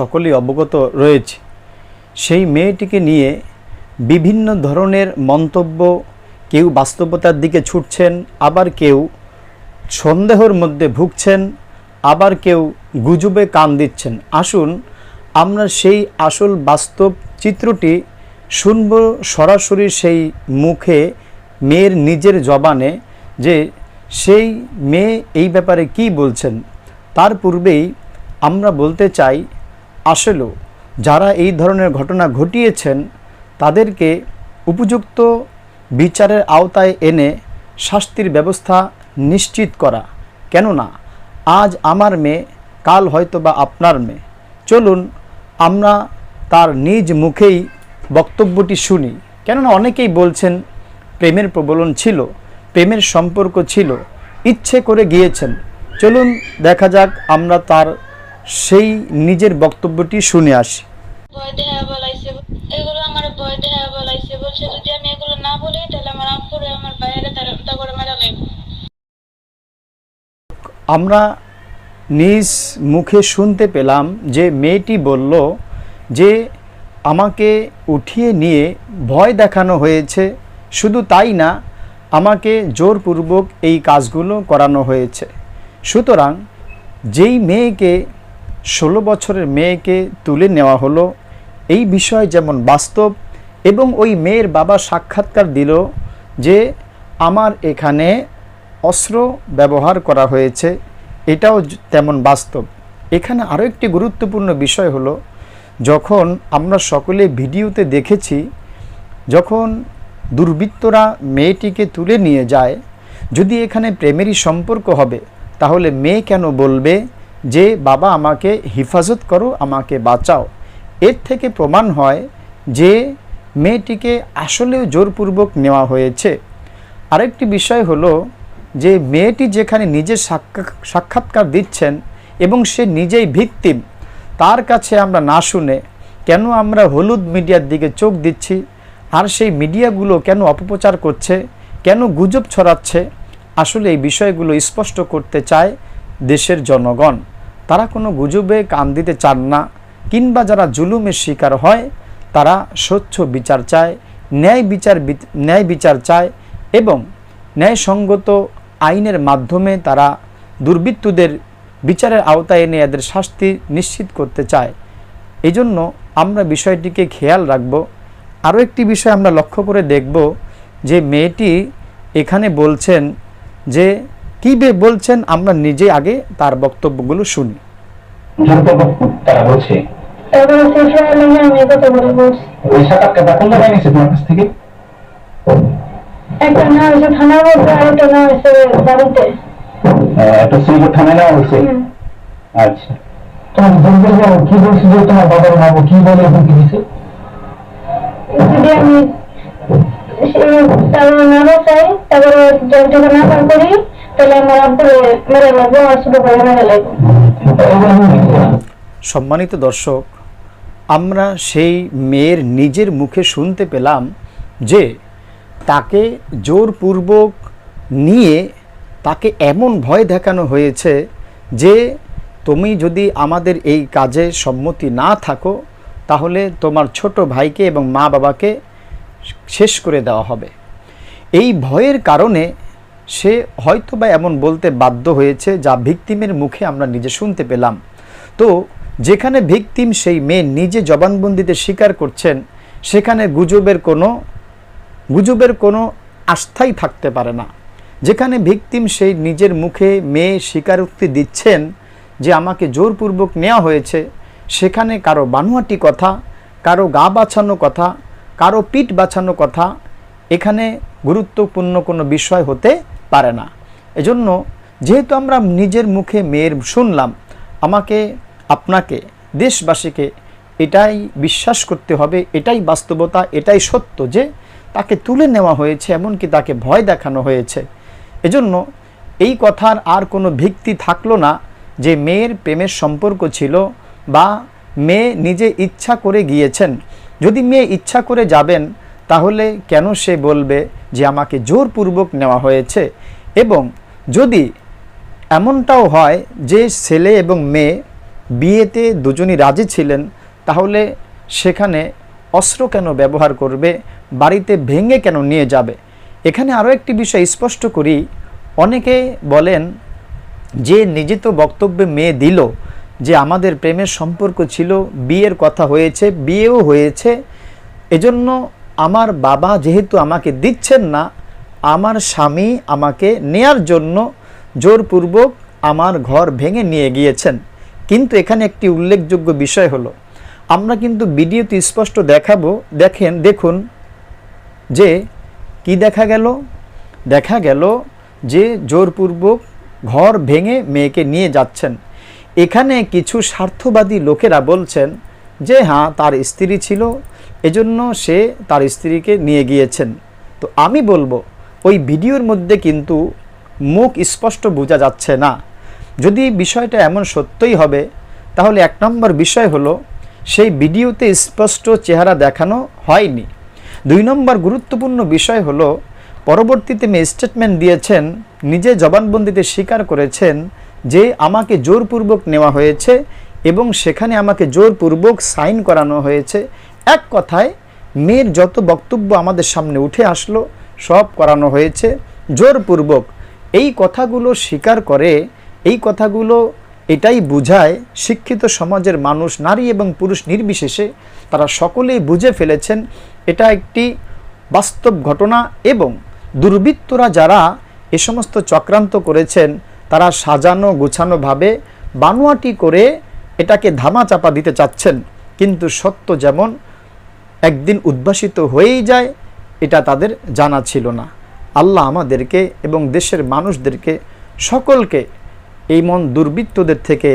সকলেই অবগত রয়েছে। সেই মেয়েটিকে নিয়ে বিভিন্ন ধরনের মন্তব্য, কেউ বাস্তবতার দিকে ছুটছেন, আবার কেউ সন্দেহের মধ্যে ভুগছেন, আবার কেউ গুজবে কান দিচ্ছেন। আসুন আমরা সেই আসল বাস্তব চিত্রটি শুনব সরাসরি সেই মুখে, মেয়ের নিজের জবানে, যে সেই মেয়ে এই ব্যাপারে কি বলছেন। তার পূর্বেই আমরা বলতে চাই, আসলেও যারা এই ধরনের ঘটনা ঘটিয়েছেন তাদেরকে উপযুক্ত বিচারের আওতায় এনে শাস্তির ব্যবস্থা নিশ্চিত করা। কেননা আজ আমার মেয়ে, কাল হয়তো বা আপনার মেয়ে। চলুন আমরা তার নিজ মুখেই বক্তব্যটি শুনি। কেননা অনেকেই বলছেন প্রেমের প্রবলন ছিল, প্রেমের সম্পর্ক ছিল, ইচ্ছে করে গিয়েছেন। চলুন দেখা যাক আমরা তার সেই নিজের বক্তব্যটি শুনে আসি। এগুলো আমার ভয় দেখা বলাইছে, বলছে যদি আমি এগুলো না বলি তাহলে আমার আব্বুরে আমার বাইরে তার করে মেরা লাগবে। আমরা নিজ মুখে শুনতে পেলাম যে মেয়েটি বলল যে আমাকে উঠিয়ে নিয়ে ভয় দেখানো হয়েছে, শুধু তাই না, আমাকে জোরপূর্বক এই কাজগুলো করানো হয়েছে। সুতরাং যেই মেয়েকে 16 বছরের মেয়েকে তুলে নেওয়া হলো, এই বিষয় যেমন বাস্তব, এবং ওই মেয়ের বাবা সাক্ষাৎকার দিল যে আমার এখানে অস্ত্র ব্যবহার করা হয়েছে, এটাও তেমন বাস্তব। এখানে আরও একটি গুরুত্বপূর্ণ বিষয় হলো, যখন আমরা সকলে ভিডিওতে দেখেছি, যখন দুর্বৃত্তরা মেয়েটিকে তুলে নিয়ে যায়, যদি এখানে প্রেমেরই সম্পর্ক হবে তাহলে মেয়ে কেন বলবে যে বাবা আমাকে হেফাজত করো, আমাকে বাঁচাও? এর থেকে প্রমাণ হয় যে মেয়েটিকে আসলেও জোরপূর্বক নেওয়া হয়েছে। আরেকটি বিষয় হলো যে মেয়েটি যেখানে নিজে সাক্ষাৎকার দিচ্ছেন এবং সে নিজেই ভিকটিম, তার কাছে আমরা না শুনে কেন আমরা হলুদ মিডিয়ার দিকে চোখ দিচ্ছি, আর সেই মিডিয়াগুলো কেন অপপ্রচার করছে, কেন গুজব ছড়াচ্ছে? আসলে এই বিষয়গুলো স্পষ্ট করতে চায় দেশের জনগণ। তারা কোনো গুজবে কান দিতে চান না, কিংবা যারা জুলুমের শিকার হয় তারা স্বচ্ছ বিচার চায়, ন্যায় বিচার চায়, এবং ন্যায়সঙ্গত আইনের মাধ্যমে তারা দুর্বৃত্তদের বিচারের আওতায় এনে এদের শাস্তি নিশ্চিত করতে চায়। এই জন্য আমরা বিষয়টিকে খেয়াল রাখব। আরও একটি বিষয় আমরা লক্ষ্য করে দেখব যে মেয়েটি এখানে বলছেন যে কী বলছেন, আমরা নিজে আগে তার বক্তব্যগুলো শুনি। আচ্ছা, তোমার কি বলছি যে তোমার বাবার মা কি বলে এবং কি দিছে? যদি আমি না চাই, তারপরে যদি না করি তাহলে আমার আব্বুরে মেরে লাগবো, আর ছোট ভাই মেরে লাগবো। সম্মানিত দর্শক, আমরা সেই মেয়ের নিজের মুখে শুনতে পেলাম যে তাকে জোরপূর্বক নিয়ে তাকে এমন ভয় দেখানো হয়েছে যে তুমি যদি আমাদের এই কাজে সম্মতি না থাকো তাহলে তোমার ছোট ভাইকে এবং মা বাবাকে শেষ করে দেওয়া হবে। এই ভয়ের কারণে সে হয়তোবা এমন বলতে বাধ্য হয়েছে, যা ভিকটিমের মুখে আমরা নিজে শুনতে পেলাম। তো যেখানে ভিকটিম সেই মেয়ে নিজে জবানবন্দিতে স্বীকার করছেন, সেখানে গুজবের কোনো আস্থাই থাকতে পারে না। যেখানে ভিকটিম সেই নিজের মুখে মেয়ে স্বীকারোক্তি দিচ্ছেন যে আমাকে জোরপূর্বক নেওয়া হয়েছে, সেখানে কারো বানোয়াটি কথা, কারো গা বাছানো কথা, কারো পিঠ বাছানো কথা এখানে গুরুত্বপূর্ণ কোনো বিষয় হতে পারে না। এজন্য যেহেতু আমরা নিজের মুখে মেয়ের শুনলাম, আমাকে, আপনাকে, দেশবাসীকে এটাই বিশ্বাস করতে হবে, এটাই বাস্তবতা, এটাই সত্য যে তাকে তুলে নেওয়া হয়েছে, এমনকি তাকে ভয় দেখানো হয়েছে। এজন্য এই কথার আর কোনো ভিত্তি থাকলো না যে মেয়ের প্রেমের সম্পর্ক ছিল বা মেয়ে নিজে ইচ্ছা করে গিয়েছেন। যদি মেয়ে ইচ্ছা করে যাবেন তাহলে কেন সে বলবে যে আমাকে জোরপূর্বক নেওয়া হয়েছে? এবং যদি এমনটাও হয় যে ছেলে এবং মেয়ে বিয়েতে দুজনই রাজি ছিলেন, তাহলে সেখানে অস্ত্র কেন ব্যবহার করবে, বাড়িতে ভেঙে কেন নিয়ে যাবে? এখানে আরও একটি বিষয় স্পষ্ট করি, অনেকে বলেন যে নিজে তো বক্তব্যে মেয়ে দিল যে আমাদের প্রেমের সম্পর্ক ছিল, বিয়ের কথা হয়েছে, বিয়েও হয়েছে, এজন্য আমার বাবা যেহেতু আমাকে দিচ্ছেন না, আমার স্বামী আমাকে নেয়ার জন্য জোরপূর্বক আমার ঘর ভেঙে নিয়ে গিয়েছেন। কিন্তু এখানে একটি উল্লেখযোগ্য বিষয় হলো, আমরা কিন্তু ভিডিওতে স্পষ্ট দেখাবো, দেখুন যে কি দেখা গেল যে জোরপূর্বক ঘর ভেঙে মেয়েকে নিয়ে যাচ্ছেন। এখানে কিছু স্বার্থবাদী লোকেরা বলছেন যে হ্যাঁ তার স্ত্রী ছিল, এজন্য সে তার স্ত্রীকে নিয়ে গিয়েছেন। তো আমি বলবো ওই ভিডিওর মধ্যে কিন্তু মুখ স্পষ্ট বোঝা যাচ্ছে না। যদি বিষয়টা এমন সত্যই হবে, তাহলে 1 নম্বর বিষয় হলো সেই ভিডিওতে স্পষ্ট চেহারা দেখানো হয়নি। 2 নম্বর গুরুত্বপূর্ণ বিষয় হলো পরবর্তীতে মেয়ে স্টেটমেন্ট দিয়েছেন, নিজে জবানবন্দিতে স্বীকার করেছেন যে আমাকে জোরপূর্বক নেওয়া হয়েছে এবং সেখানে আমাকে জোরপূর্বক সাইন করানো হয়েছে। এক কথায় মেয়ের যত বক্তব্য আমাদের সামনে উঠে আসলো সব করানো হয়েছে জোরপূর্বক। এই কথাগুলো স্বীকার করে, এই কথাগুলো এটাই বুঝায় শিক্ষিত সমাজের মানুষ, নারী এবং পুরুষ নির্বিশেষে তারা সকলেই বুঝে ফেলেছেন এটা একটি বাস্তব ঘটনা এবং দুর্বৃত্তরা যারা এ সমস্ত চক্রান্ত করেছেন তারা সাজানো গোছানোভাবে বানোয়াটি করে এটাকে ধামাচাপা দিতে চাচ্ছেন। কিন্তু সত্য যেমন একদিন উদ্ভাসিত হয়েই যায়, এটা তাদের জানা ছিল না। আল্লাহ আমাদেরকে এবং দেশের মানুষদেরকে সকলকে এই দুর্বৃত্তদের থেকে